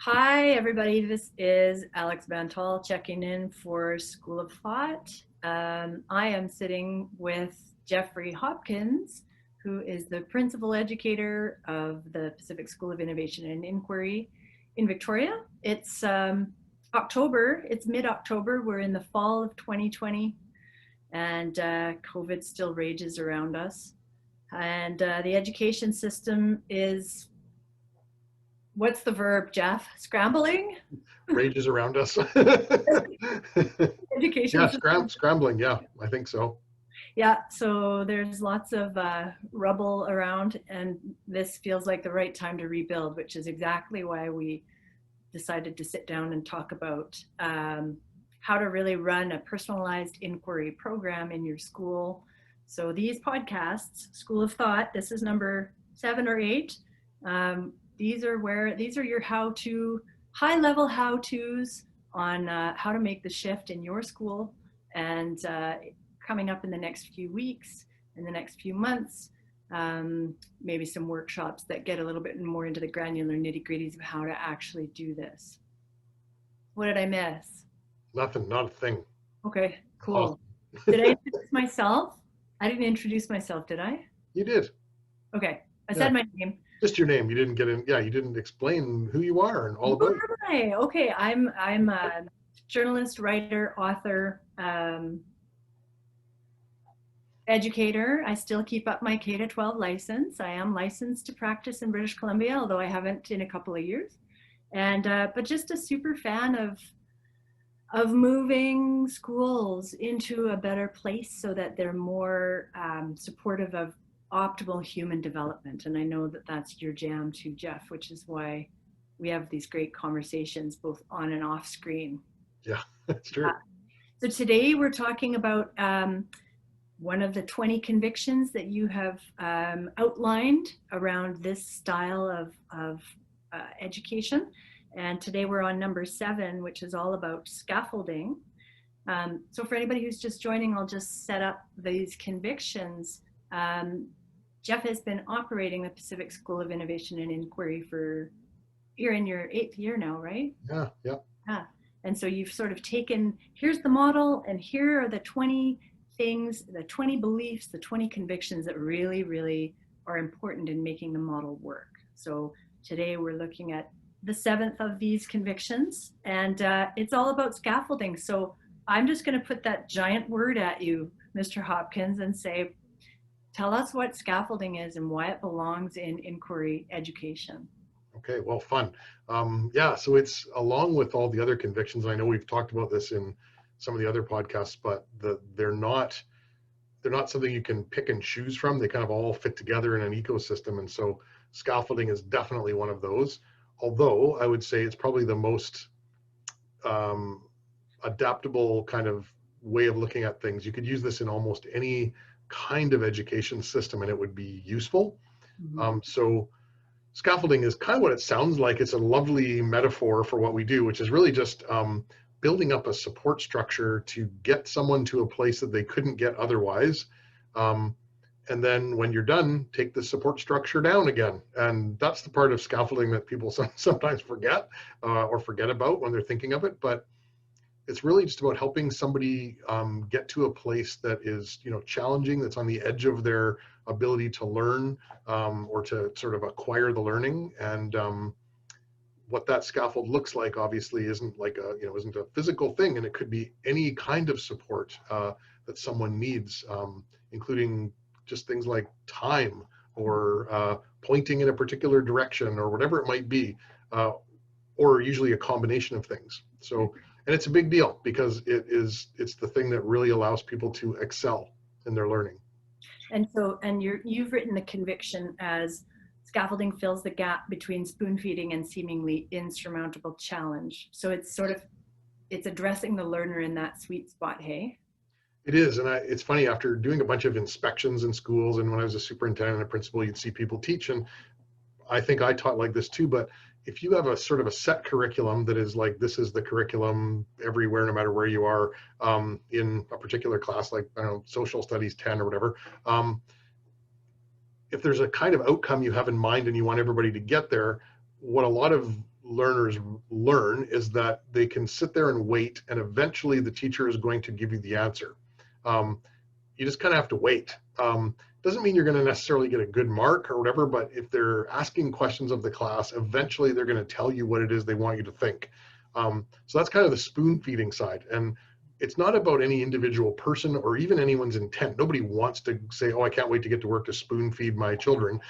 Hi, everybody. This is Alex Bantal checking in for School of Thought. I am sitting with Jeffrey Hopkins, who is the principal educator of the Pacific School of Innovation and Inquiry in Victoria. It's October, it's mid-October. We're in the fall of 2020, and COVID still rages around us. And the education system is, what's the verb, Jeff? Scrambling? Rages around us. Education Yeah, system. scrambling. Yeah, I think so. Yeah, so there's lots of rubble around, and this feels like the right time to rebuild, which is exactly why we decided to sit down and talk about how to really run a personalized inquiry program in your school. So these podcasts, School of Thought, this is number 7 or 8. These are your how-to, high-level how-tos on how to make the shift in your school. And coming up in the next few weeks, in the next few months, maybe some workshops that get a little bit more into the granular nitty-gritties of how to actually do this. What did I miss? Nothing, not a thing. Okay, Awesome. cool. Did I introduce myself? I didn't introduce myself, did I? You did. Okay, I Yeah, said my name. just your name. You didn't get in. Yeah, you didn't explain who you are and all about you. Right. Okay, I'm a journalist, writer, author, educator. I still keep up my K-12 license. I am licensed to practice in British Columbia, although I haven't in a couple of years. And but just a super fan of moving schools into a better place so that they're more supportive of optimal human development. And I know that that's your jam too, Jeff, which is why we have these great conversations both on and off screen. Yeah, that's true. So today we're talking about one of the 20 convictions that you have outlined around this style of education. And today we're on number 7, which is all about scaffolding. So for anybody who's just joining, I'll just set up these convictions. Jeff has been operating the Pacific School of Innovation and Inquiry for, you're in your 8th year now, right? Yeah, yeah. Yeah. And so you've sort of taken, here's the model, and here are the 20 things, the 20 beliefs, the 20 convictions that really, really are important in making the model work. So today we're looking at the 7th of these convictions, and it's all about scaffolding. So I'm just going to put that giant word at you, Mr. Hopkins, and say, tell us what scaffolding is and why it belongs in inquiry education. Okay, well, fun. Yeah, so it's along with all the other convictions. I know we've talked about this in some of the other podcasts, but they're not something you can pick and choose from. They kind of all fit together in an ecosystem, and so scaffolding is definitely one of those. Although I would say it's probably the most adaptable kind of way of looking at things. You could use this in almost any kind of education system, and it would be useful. So scaffolding is kind of what it sounds like. It's a lovely metaphor for what we do, which is really just building up a support structure to get someone to a place that they couldn't get otherwise. And then when you're done, take the support structure down again. And that's the part of scaffolding that people sometimes forget or forget about when they're thinking of it. But it's really just about helping somebody get to a place that is, challenging, that's on the edge of their ability to learn or to sort of acquire the learning. And what that scaffold looks like, obviously, isn't like isn't a physical thing, and it could be any kind of support that someone needs, including just things like time or pointing in a particular direction or whatever it might be, or usually a combination of things. So, and it's a big deal because it's the thing that really allows people to excel in their learning. And so, you've written the conviction as scaffolding fills the gap between spoon feeding and seemingly insurmountable challenge. So it's addressing the learner in that sweet spot, hey? It is, and it's funny, after doing a bunch of inspections in schools, and when I was a superintendent and a principal, you'd see people teach, and I think I taught like this too, but if you have a sort of a set curriculum that is like, this is the curriculum everywhere, no matter where you are in a particular class, like, I don't know, social studies 10 or whatever, if there's a kind of outcome you have in mind and you want everybody to get there, what a lot of learners learn is that they can sit there and wait, and eventually the teacher is going to give you the answer. You just kind of have to wait. Doesn't mean you're going to necessarily get a good mark or whatever, but if they're asking questions of the class, eventually they're going to tell you what it is they want you to think. So that's kind of the spoon feeding side. And it's not about any individual person or even anyone's intent. Nobody wants to say, oh, I can't wait to get to work to spoon feed my children.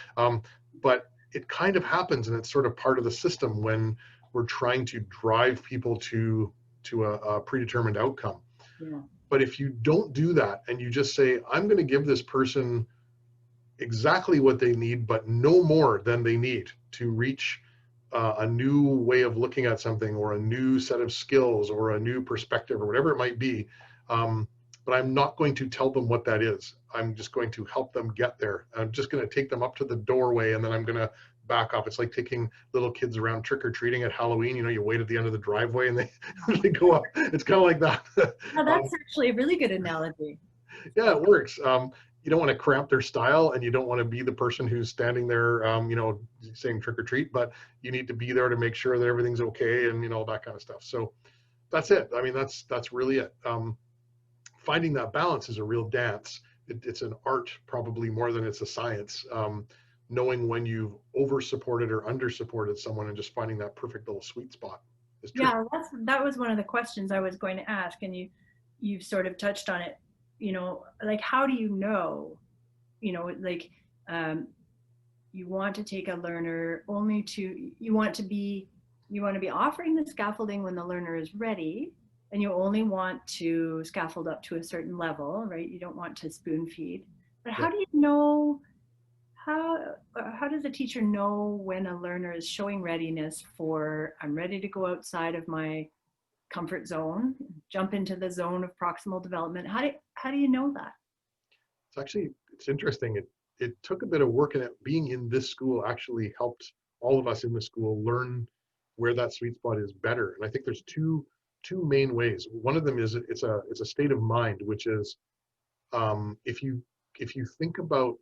But it kind of happens, and it's sort of part of the system when we're trying to drive people to a predetermined outcome. Yeah. But if you don't do that and you just say, I'm going to give this person exactly what they need, but no more than they need to reach a new way of looking at something, or a new set of skills, or a new perspective, or whatever it might be. But I'm not going to tell them what that is. I'm just going to help them get there. I'm just going to take them up to the doorway, and then I'm going to back off. It's like taking little kids around trick-or-treating at Halloween. You know, you wait at the end of the driveway and they go up. It's kind of like that. Now, that's actually a really good analogy. Yeah, it works. You don't want to cramp their style, and you don't want to be the person who's standing there, you know, saying trick or treat, but you need to be there to make sure that everything's okay, and, you know, all that kind of stuff. So that's it. I mean, that's really it. Finding that balance is a real dance. It's an art probably more than it's a science. Knowing when you've over supported or under supported someone, and just finding that perfect little sweet spot is tricky. Yeah, that was one of the questions I was going to ask, and you've sort of touched on it. You know, like, how do you know, like, you want to take a learner only to, you want to be offering the scaffolding when the learner is ready, and you only want to scaffold up to a certain level, right? You don't want to spoon feed. But how do you know, how does a teacher know when a learner is showing readiness for, I'm ready to go outside of my comfort zone, jump into the zone of proximal development? How do you know that? It's interesting. It took a bit of work, and being in this school actually helped all of us in the school learn where that sweet spot is better. And I think there's two main ways. One of them is it's a state of mind, which is if you think about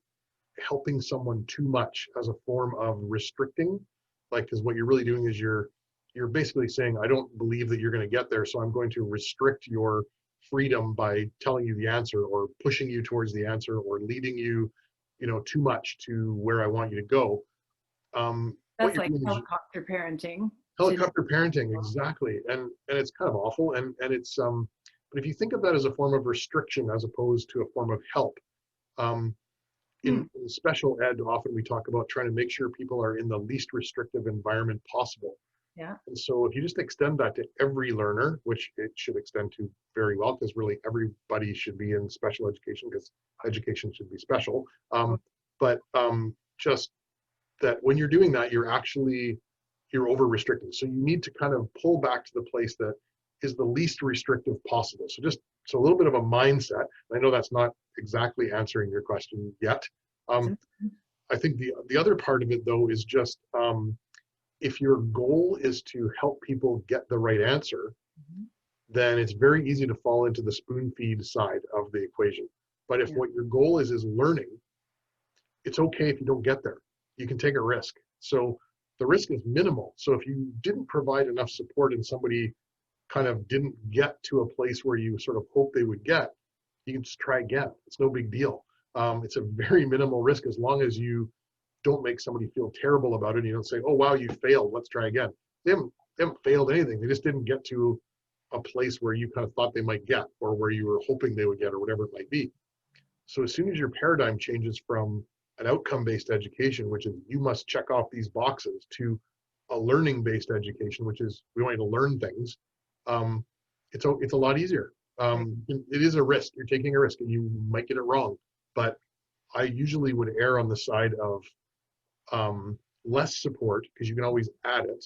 helping someone too much as a form of restricting, like, because what you're really doing is you're basically saying, I don't believe that you're going to get there, so I'm going to restrict your freedom by telling you the answer, or pushing you towards the answer, or leading you, too much to where I want you to go. That's like helicopter parenting. Helicopter parenting, exactly. And it's kind of awful. And it's, but if you think of that as a form of restriction as opposed to a form of help, in special ed, often we talk about trying to make sure people are in the least restrictive environment possible. Yeah. And so if you just extend that to every learner, which it should extend to very well, because really everybody should be in special education, because education should be special. But just that when you're doing that, you're over restricted. So you need to kind of pull back to the place that is the least restrictive possible. So a little bit of a mindset. I know that's not exactly answering your question yet. I think the other part of it, though, is just if your goal is to help people get the right answer, then it's very easy to fall into the spoon feed side of the equation. But if what your goal is learning, it's okay if you don't get there. You can take a risk. So the risk is minimal. So if you didn't provide enough support and somebody kind of didn't get to a place where you sort of hope they would get, you can just try again. It's no big deal. It's a very minimal risk, as long as you don't make somebody feel terrible about it. And you don't say, oh, wow, you failed, let's try again. They haven't failed anything. They just didn't get to a place where you kind of thought they might get, or where you were hoping they would get, or whatever it might be. So as soon as your paradigm changes from an outcome-based education, which is you must check off these boxes, to a learning-based education, which is we want you to learn things, it's a lot easier. It is a risk. You're taking a risk, and you might get it wrong. But I usually would err on the side of less support, because you can always add it.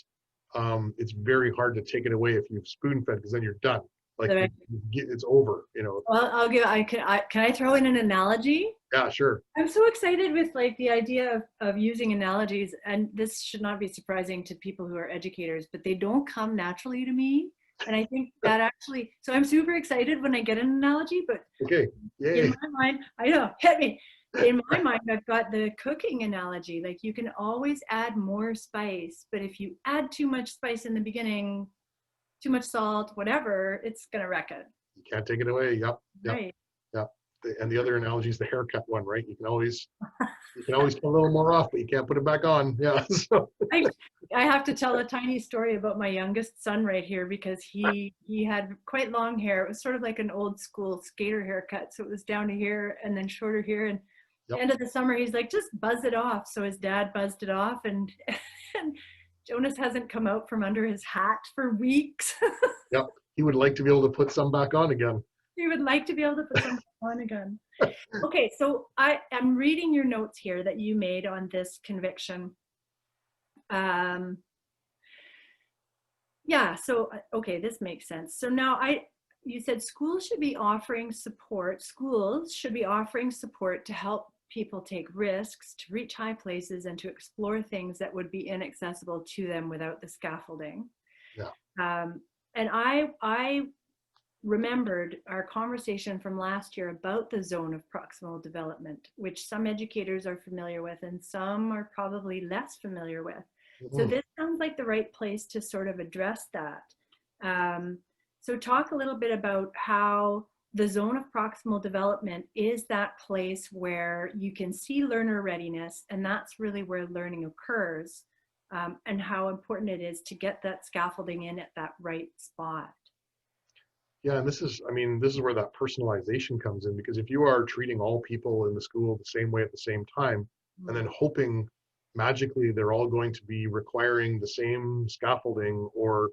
It's very hard to take it away if you've spoon-fed, because then you're done. Like, it's over, Well, can I throw in an analogy? Yeah, sure. I'm so excited with like the idea of using analogies, and this should not be surprising to people who are educators, but they don't come naturally to me. And I think that actually, so I'm super excited when I get an analogy, but okay, yay. In my mind, I know, hit me. in my mind, I've got the cooking analogy. Like you can always add more spice, but if you add too much spice in the beginning, too much salt, whatever, it's gonna wreck it. You can't take it away. Yep, yep, Right. yep. And the other analogy is the haircut one, right? You can always cut a little more off, but you can't put it back on. Yeah. So I I have to tell a tiny story about my youngest son right here because he had quite long hair. It was sort of like an old school skater haircut. So it was down to here and then shorter here. And the yep, end of the summer, he's like, just buzz it off. So his dad buzzed it off, and and Jonas hasn't come out from under his hat for weeks. yep. He would like to be able to put some back on again. He would like to be able to put something on again. Okay, so I'm reading your notes here that you made on this conviction. Yeah, so okay, this makes sense. So now you said schools should be offering support to help people take risks, to reach high places, and to explore things that would be inaccessible to them without the scaffolding. Yeah. And I remembered our conversation from last year about the zone of proximal development, which some educators are familiar with and some are probably less familiar with. So this sounds like the right place to sort of address that. So talk a little bit about how the zone of proximal development is that place where you can see learner readiness, and that's really where learning occurs, and how important it is to get that scaffolding in at that right spot. Yeah, and this is where that personalization comes in, because if you are treating all people in the school the same way at the same time, and then hoping magically they're all going to be requiring the same scaffolding, or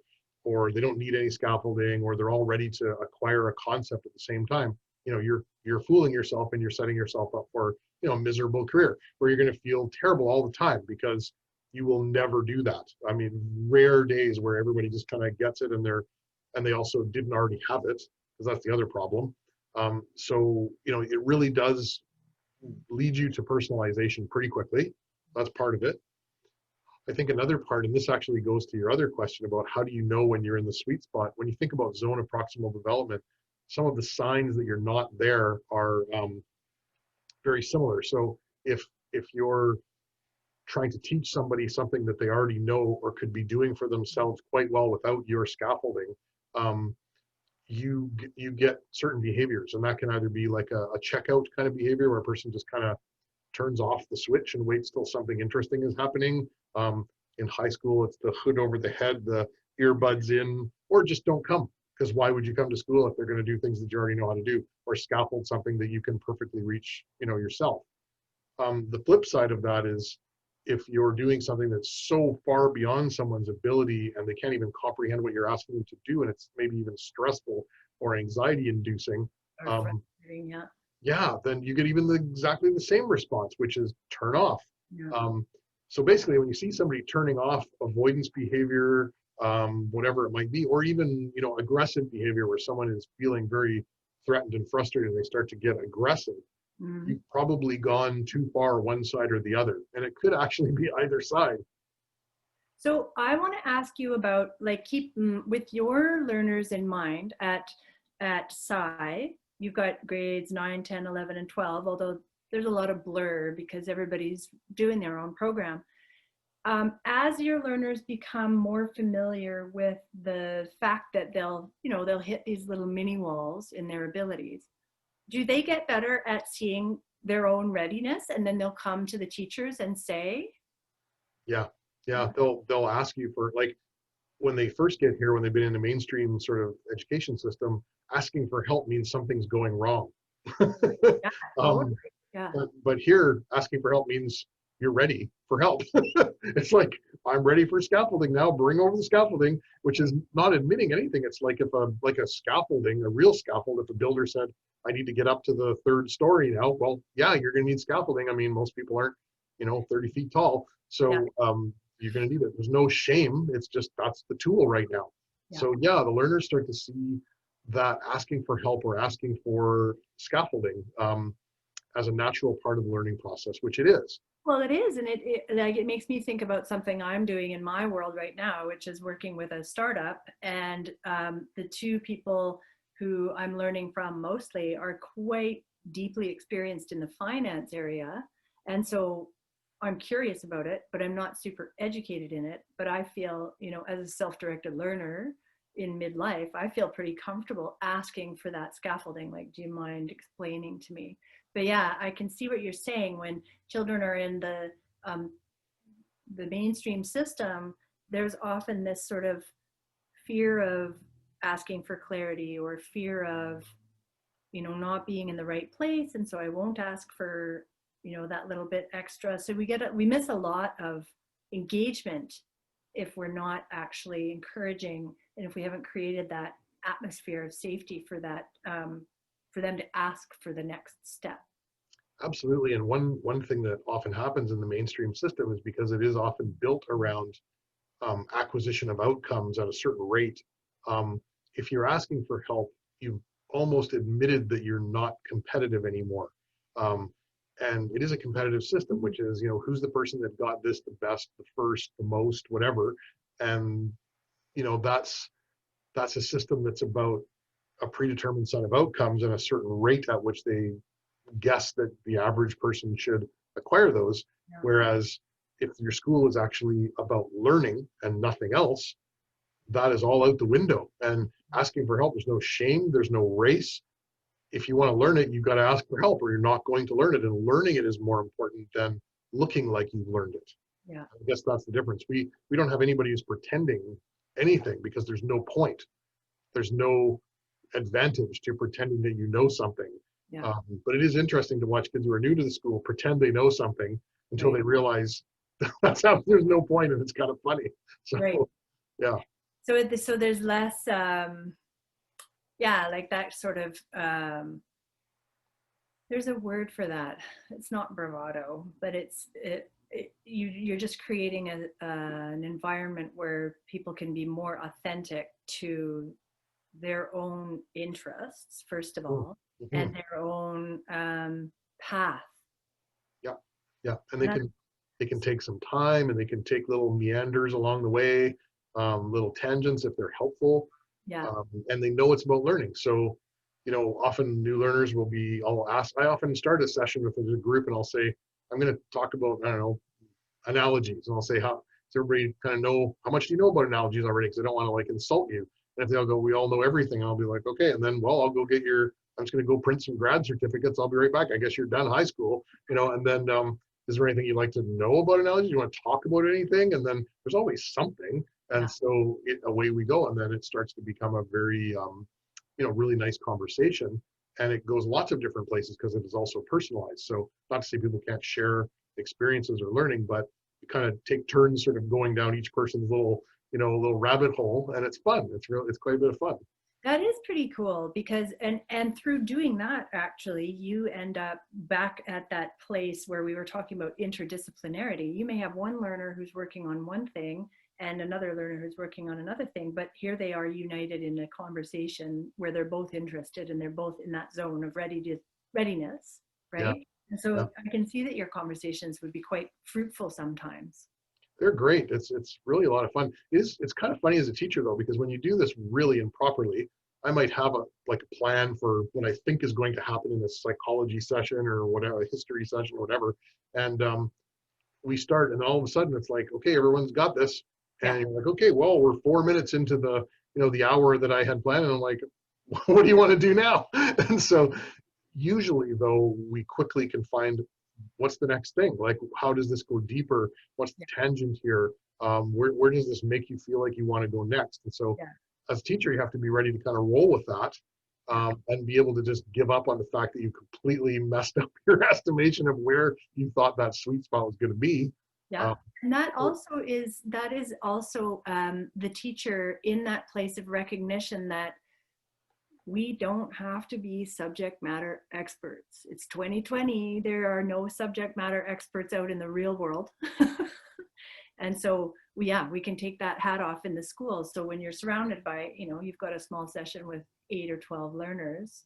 they don't need any scaffolding, or they're all ready to acquire a concept at the same time, you're fooling yourself, and you're setting yourself up for a miserable career where you're going to feel terrible all the time, because you will never do that. I mean, rare days where everybody just kind of gets it, and they also didn't already have it, because that's the other problem. So it really does lead you to personalization pretty quickly. That's part of it. I think another part, and this actually goes to your other question about how do you know when you're in the sweet spot, when you think about zone of proximal development, some of the signs that you're not there are very similar. So if you're trying to teach somebody something that they already know or could be doing for themselves quite well without your scaffolding, you get certain behaviors, and that can either be like a checkout kind of behavior where a person just kind of turns off the switch and waits till something interesting is happening. In high school, it's the hood over the head, the earbuds in, or just don't come, because why would you come to school if they're going to do things that you already know how to do, or scaffold something that you can perfectly reach yourself. The flip side of that is, if you're doing something that's so far beyond someone's ability and they can't even comprehend what you're asking them to do, and it's maybe even stressful or anxiety inducing, yeah, then you get even exactly the same response, which is turn off. Yeah. So basically, when you see somebody turning off avoidance behavior, whatever it might be, or even aggressive behavior where someone is feeling very threatened and frustrated and they start to get aggressive, you've probably gone too far one side or the other, and it could actually be either side. So I want to ask you about, like, keep with your learners in mind at SCI. You've got grades 9, 10, 11, and 12, although there's a lot of blur because everybody's doing their own program. As your learners become more familiar with the fact that they'll hit these little mini walls in their abilities, do they get better at seeing their own readiness, and then they'll come to the teachers and say? Yeah, they'll ask you for, like, when they first get here, when they've been in the mainstream sort of education system, asking for help means something's going wrong. Yeah, totally. Yeah. But here, asking for help means you're ready for help. It's like, I'm ready for scaffolding now, bring over the scaffolding, which is not admitting anything. It's like if a scaffolding, a real scaffold, if a builder said, I need to get up to the 3rd story now, well, yeah, you're going to need scaffolding. I mean, most people aren't 30 feet tall, so you're going to need it. There's no shame. It's just, that's the tool right now. Yeah. So yeah, the learners start to see that asking for help or asking for scaffolding as a natural part of the learning process, which it is. Well, it is, and it makes me think about something I'm doing in my world right now, which is working with a startup, and the two people who I'm learning from mostly are quite deeply experienced in the finance area. And so I'm curious about it, but I'm not super educated in it. But I feel, as a self-directed learner in midlife, I feel pretty comfortable asking for that scaffolding. Like, do you mind explaining to me? But yeah, I can see what you're saying. When children are in the mainstream system, there's often this sort of fear of asking for clarity, or fear of, not being in the right place. And so I won't ask for, that little bit extra. So we miss a lot of engagement if we're not actually encouraging, and if we haven't created that atmosphere of safety for that, for them to ask for the next step. Absolutely. And one thing that often happens in the mainstream system is because it is often built around acquisition of outcomes at a certain rate. If you're asking for help, you've almost admitted that you're not competitive anymore. And it is a competitive system, which is, who's the person that got this the best, the first, the most, whatever. And, that's a system that's about a predetermined set of outcomes and a certain rate at which they guess that the average person should acquire those. Yeah. Whereas if your school is actually about learning and nothing else, that is all out the window. And asking for help, there's no shame, there's no race. If you want to learn it, you've got to ask for help, or you're not going to learn it. And learning it is more important than looking like you've learned it. Yeah. I guess that's the difference. We don't have anybody who's pretending anything, because there's no point. There's no advantage to pretending that you know something. Yeah. But it is interesting to watch kids who are new to the school pretend they know something until Right. they realize that's how there's no point, and it's kind of funny. So, right. Yeah. So there's less, like that sort of, there's a word for that. It's not bravado, but you're just creating an environment where people can be more authentic to their own interests, first of all, Mm-hmm. and their own path. Yeah. Yeah. And they can take some time, and they can take little meanders along the way, little tangents if they're helpful. Yeah. And they know it's about learning. So, often new learners will I often start a session with a group, and I'll say, I'm going to talk about, I don't know, analogies. And I'll say, how does everybody kind of know, how much do you know about analogies already? Because I don't want to like insult you. And if they'll go, we all know everything, I'll be like, okay. And then, well, I'm just going to go print some grad certificates. I'll be right back. I guess you're done high school, and then, is there anything you'd like to know about analogies? You want to talk about anything? And then there's always something. And so away we go. And then it starts to become a very, really nice conversation. And it goes lots of different places because it is also personalized. So not to say people can't share experiences or learning, but you kind of take turns sort of going down each person's little rabbit hole, and it's fun. It's quite a bit of fun. That is pretty cool, because and through doing that, actually, you end up back at that place where we were talking about interdisciplinarity. You may have one learner who's working on one thing and another learner who's working on another thing, but here they are united in a conversation where they're both interested and they're both in that zone of readiness, right? Yeah. And so Yeah. I can see that your conversations would be quite fruitful sometimes. They're great. It's really a lot of fun. It's kind of funny as a teacher, though, because when you do this really improperly, I might have a plan for what I think is going to happen in a psychology session or whatever, a history session or whatever. And we start, and all of a sudden it's like, okay, everyone's got this. And you're like, okay, well, we're 4 minutes into the hour that I had planned. And I'm like, what do you want to do now? And so usually, though, we quickly can find what's the next thing? Like, how does this go deeper? What's the tangent here? Where does this make you feel like you want to go next? And so as a teacher, you have to be ready to kind of roll with that, and be able to just give up on the fact that you completely messed up your estimation of where you thought that sweet spot was going to be. Yeah. And that is also the teacher in that place of recognition that we don't have to be subject matter experts. It's 2020. There are no subject matter experts out in the real world. And so we can take that hat off in the school. So when you're surrounded by, you've got a small session with 8 or 12 learners,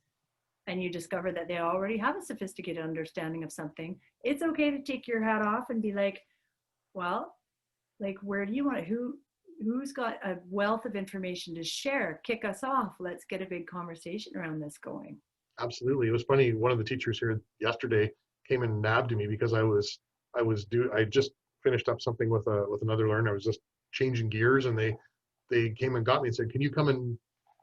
and you discover that they already have a sophisticated understanding of something, it's okay to take your hat off and be like, well, like, where do you want to, who's got a wealth of information to share? Kick us off. Let's get a big conversation around this going. Absolutely. It was funny. One of the teachers here yesterday came and nabbed me because I just finished up something with another learner. I was just changing gears, and they came and got me and said, "Can you come in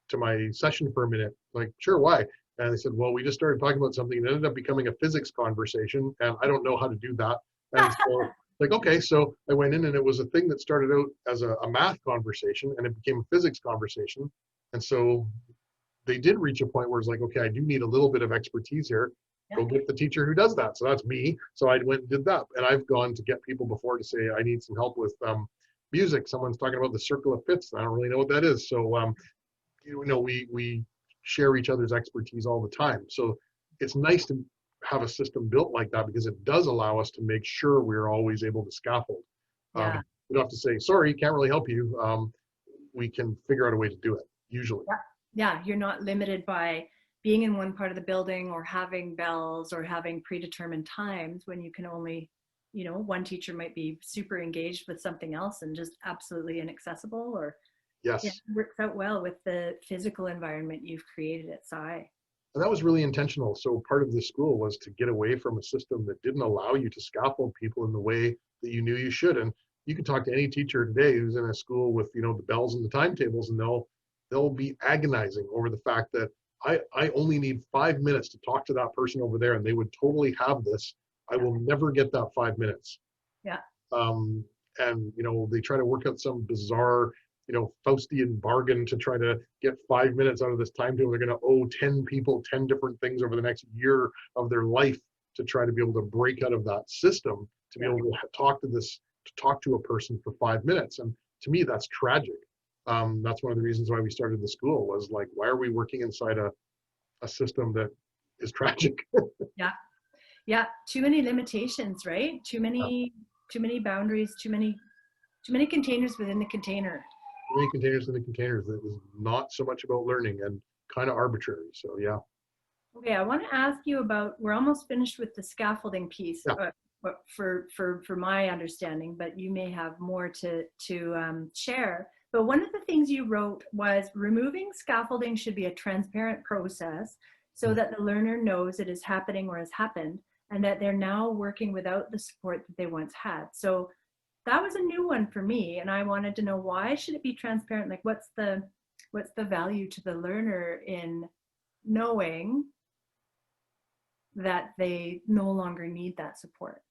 to my session for a minute?" Like, sure, why? And they said, "Well, we just started talking about something and it ended up becoming a physics conversation, and I don't know how to do that." And so, like, okay, so I went in, and it was a thing that started out as a math conversation, and it became a physics conversation. And so they did reach a point where it's like, okay, I do need a little bit of expertise here. Yeah. Go get the teacher who does that. So that's me. So I went and did that. And I've gone to get people before to say, I need some help with music. Someone's talking about the circle of fifths. I don't really know what that is. So, we share each other's expertise all the time. So it's nice to have a system built like that, because it does allow us to make sure we're always able to scaffold. Yeah. We don't have to say, sorry, can't really help you. We can figure out a way to do it, usually. Yeah. Yeah, you're not limited by being in one part of the building or having bells or having predetermined times when you can only, one teacher might be super engaged with something else and just absolutely inaccessible, or yeah, Yes. it works out well with the physical environment you've created at Sci. And that was really intentional. So part of the school was to get away from a system that didn't allow you to scaffold people in the way that you knew you should. And you can talk to any teacher today who's in a school with, the bells and the timetables, and they'll be agonizing over the fact that I only need 5 minutes to talk to that person over there, and they would totally have this. I will never get that 5 minutes. Yeah. And they try to work out some bizarre Faustian bargain to try to get 5 minutes out of this timetable. They're going to owe 10 people 10 different things over the next year of their life to try to be able to break out of that system, to be able to talk to a person for 5 minutes. And to me, that's tragic. That's one of the reasons why we started the school, was like, why are we working inside a system that is tragic? Yeah. Yeah. Too many limitations, right? Too many boundaries, too many containers within the container. Too many containers in the containers. That is not so much about learning and kind of arbitrary. So yeah. Okay, I want to ask you about, we're almost finished with the scaffolding piece, Yeah. for my understanding, but you may have more to share. But one of the things you wrote was, removing scaffolding should be a transparent process so that the learner knows it is happening or has happened, and that they're now working without the support that they once had. So that was a new one for me, and I wanted to know, why should it be transparent? Like, what's the value to the learner in knowing that they no longer need that support?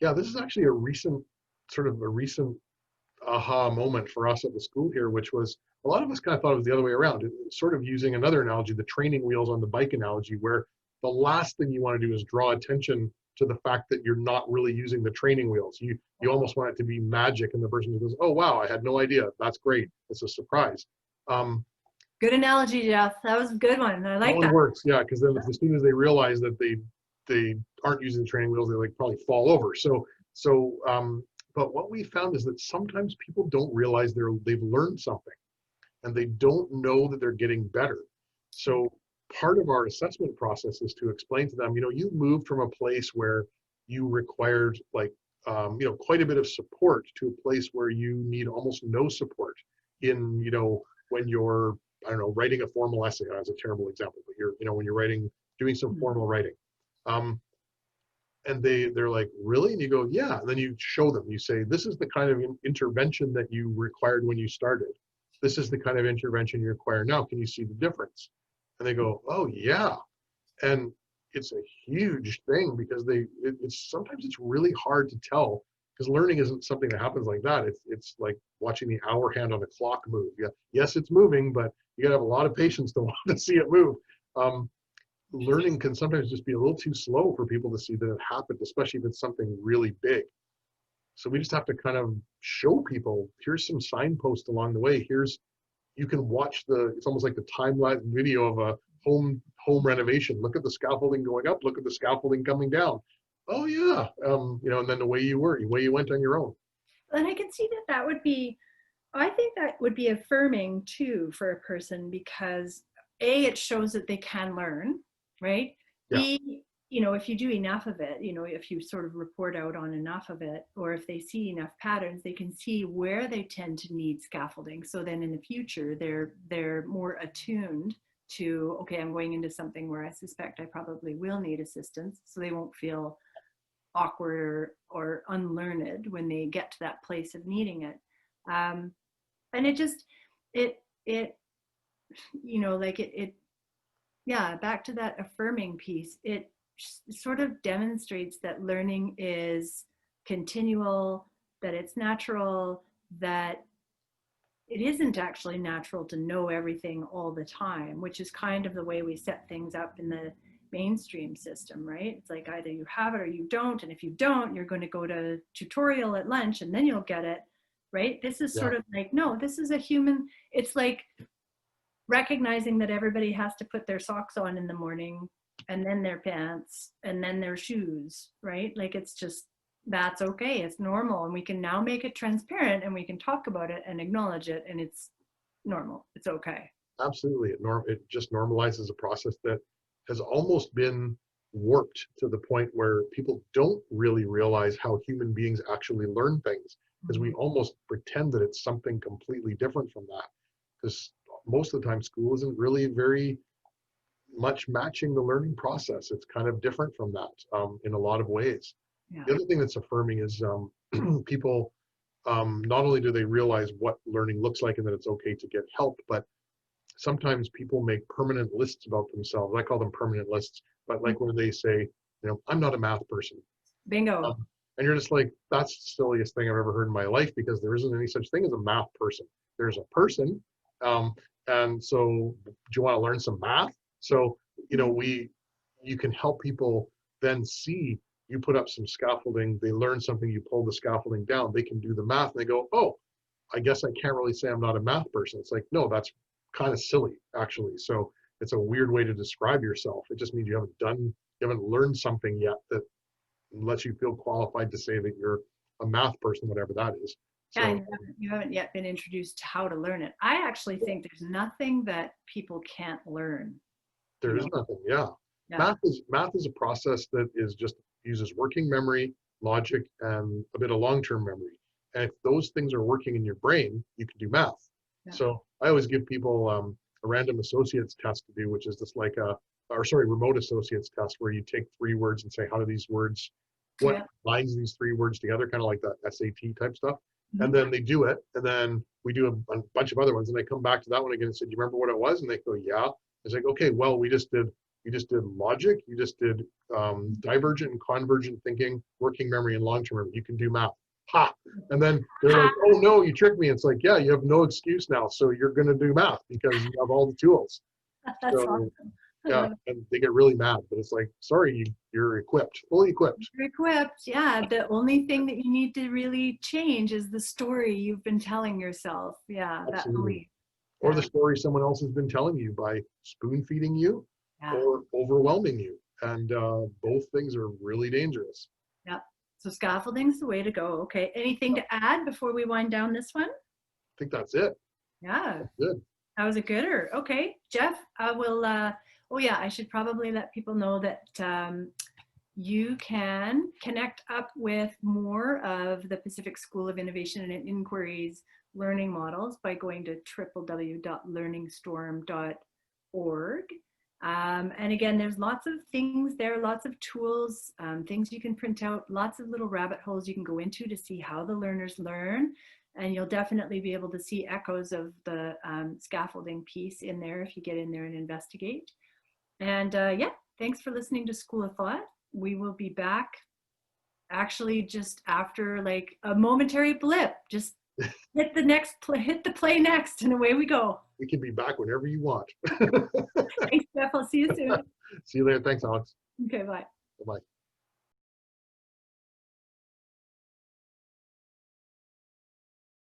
Yeah, this is actually a recent aha moment for us at the school here, which was, a lot of us kind of thought it was the other way around. Sort of using another analogy, the training wheels on the bike analogy, where the last thing you want to do is draw attention to the fact that you're not really using the training wheels. You almost want it to be magic, and the person who goes, "Oh wow, I had no idea. That's great. It's a surprise." Good analogy, Jeff. That was a good one. I like that one works, yeah, because then as soon as they realize that they aren't using the training wheels, they like probably fall over. But what we found is that sometimes people don't realize they've learned something, and they don't know that they're getting better. So part of our assessment process is to explain to them, you moved from a place where you required quite a bit of support to a place where you need almost no support in, when you're, I don't know, writing a formal essay. That's a terrible example, but when you're doing some formal writing. And they're like, really? And you go, yeah. And then you show them, you say, this is the kind of intervention that you required when you started. This is the kind of intervention you require now. Can you see the difference? And they go, oh yeah. And it's a huge thing, because sometimes it's really hard to tell, because learning isn't something that happens like that. It's like watching the hour hand on a clock move. Yeah, yes, it's moving, but you gotta have a lot of patience to want to see it move. Learning can sometimes just be a little too slow for people to see that it happened, especially if it's something really big. So we just have to kind of show people, here's some signposts along the way. You can watch it's almost like the time-lapse video of a home renovation. Look at the scaffolding going up, look at the scaffolding coming down. Oh yeah, and then the way you went on your own. And I can see that would be, I think that would be affirming too for a person, because A, it shows that they can learn, right? Yeah. B, if you do enough of it, if you sort of report out on enough of it, or if they see enough patterns, they can see where they tend to need scaffolding. So then in the future, they're more attuned to, okay, I'm going into something where I suspect I probably will need assistance, so they won't feel awkward or unlearned when they get to that place of needing it. And it just, it, like yeah, back to that affirming piece, it sort of demonstrates that learning is continual, that it's natural, that it isn't actually natural to know everything all the time, which is kind of the way we set things up in the mainstream system, right? It's like either you have it or you don't, and if you don't, you're going to go to tutorial at lunch and then you'll get it, right? This is sort of like, no, this is a human, it's like recognizing that everybody has to put their socks on in the morning and then their pants and then their shoes, right? Like it's just, that's okay, it's normal, and we can now make it transparent and we can talk about it and acknowledge it, and it's normal, it's okay. Absolutely. It just normalizes a process that has almost been warped to the point where people don't really realize how human beings actually learn things, because we almost pretend that it's something completely different from that, because most of the time school isn't really very much matching the learning process. It's kind of different from that in a lot of ways. Yeah. The other thing that's affirming is people, not only do they realize what learning looks like and that it's okay to get help, but sometimes people make permanent lists about themselves. I call them permanent lists, but like where they say, I'm not a math person. Bingo. And you're just like, that's the silliest thing I've ever heard in my life, because there isn't any such thing as a math person. There's a person. And so do you want to learn some math? So, you can help people then see, you put up some scaffolding, they learn something, you pull the scaffolding down, they can do the math, and they go, oh, I guess I can't really say I'm not a math person. It's like, no, that's kind of silly, actually. So it's a weird way to describe yourself. It just means you haven't learned something yet that lets you feel qualified to say that you're a math person, whatever that is. So, yeah, you haven't yet been introduced to how to learn it. I actually think there's nothing that people can't learn. There is nothing, yeah. Math is a process that is just uses working memory, logic, and a bit of long-term memory. And if those things are working in your brain, you can do math. Yeah. So I always give people a random associates test to do, which is just like remote associates test, where you take 3 words and say, how do these words, what binds these 3 words together, kind of like that SAT type stuff. Mm-hmm. And then they do it, and then we do a bunch of other ones, and they come back to that one again and say, do you remember what it was? And they go, yeah. It's like, okay, well, you just did logic, you just did divergent and convergent thinking, working memory, and long-term memory. You can do math. Ha! And then they're like, oh no, you tricked me. It's like, yeah, you have no excuse now, so you're going to do math because you have all the tools. That's awesome. Yeah, and they get really mad, but it's like, sorry, you're equipped, fully equipped. You're equipped, yeah. The only thing that you need to really change is the story you've been telling yourself. Yeah, absolutely. That belief. Or the story someone else has been telling you by spoon feeding you or overwhelming you. And both things are really dangerous. Yeah. So scaffolding's the way to go. Okay. Anything to add before we wind down this one? I think that's it. Yeah. That's good. That was a gooder. Okay. Jeff, I will, I should probably let people know that you can connect up with more of the Pacific School of Innovation and Inquiry's learning models by going to www.learningstorm.org. And again, there's lots of things there, lots of tools, things you can print out, lots of little rabbit holes you can go into to see how the learners learn. And you'll definitely be able to see echoes of the scaffolding piece in there if you get in there and investigate. And thanks for listening to School of Thought. We will be back actually just after like a momentary blip. Just hit the play next, and away we go. We can be back whenever you want. Thanks, Jeff. I'll see you soon. See you later. Thanks, Alex. Okay, bye. Bye-bye.